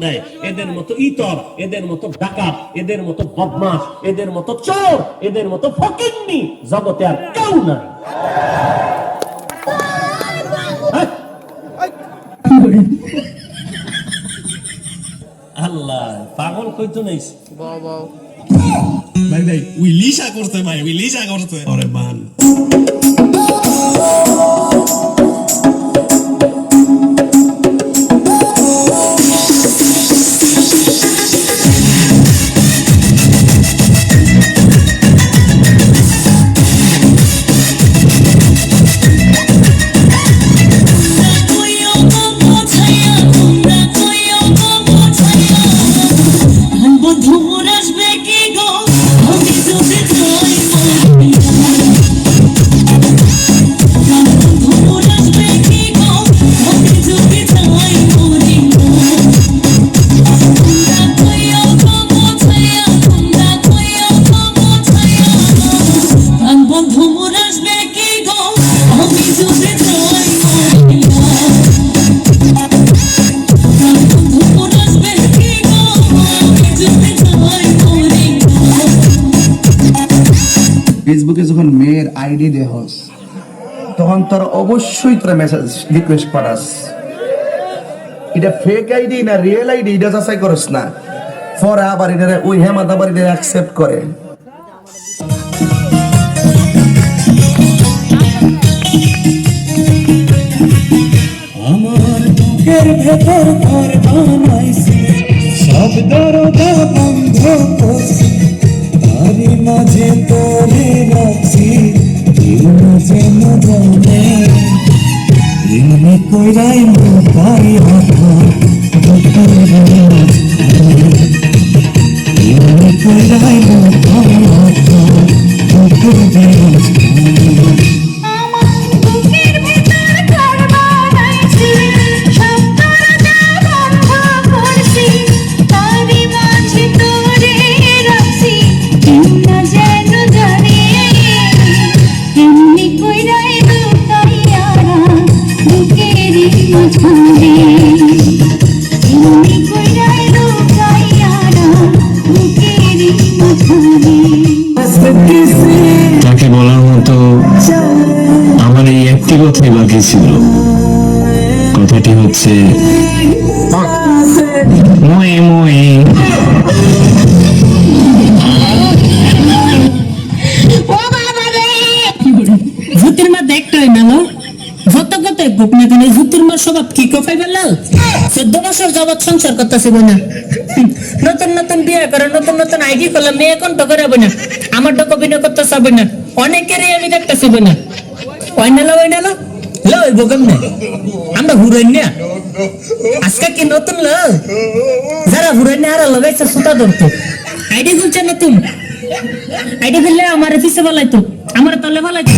দেয়, এদের মতো ইতর, এদের মতো ডাকাত, এদের মতো বদমাশ, এদের মতো চোর, এদের মতো ফকিন্নি জগতে আর কেউ নাই। আল্লাহ পাগল কইতো নাইস ভাই ভাই উইলিশা করতে ভাই উইলিশা করতে ওরে মান ফেসবুকে যখন মেয়ের আইডি দেহস তখন তোর অবশ্যই তোরা মেসেজ রিকোয়েস্ট পাঠাস, এটা ফেক আইডি না রিয়েল আইডি এটা যাচাই করস না, পরে আবার এটা ওই হেমাদ আবার এটা অ্যাকসেপ্ট করে। আমার বুকের ভেতর ঘর বানাইছি, সব দরজা বন্ধ করছি, তারই মাঝে তোরে রাখছি, কেউ যেন জানে এমনি কইরাই মুখাই রাখো এমনি কইরাই মুখাই রাখো তাকে বলার মতো আমার এই একটি কথাই বাকি ছিল, কথাটি হচ্ছে মই মই। ভূতের মা দেখতে না যত কত গোপ না কেন ভূতের মা স্বভাব কি কফাই বেলা 14 বছর যাবৎ সংসার করতেছে না, নতুন নতুন বিয়ে করে নতুন নতুন আইডি করলাম, মেয়ে কোন তো করাবো না, আমার তো কবি না করতে চাবো না, অনেকেরই আমি দেখতেছি না, ওই না লই বগম না আমরা হুরাই না আজকে কি নতুন ল যারা হুরাই না আর লাগাইছে সুতা ধরতো আইডি খুলছে নতুন আইডি খুললে আমার পিছে বলাইতো আমার তলে বলাইতো।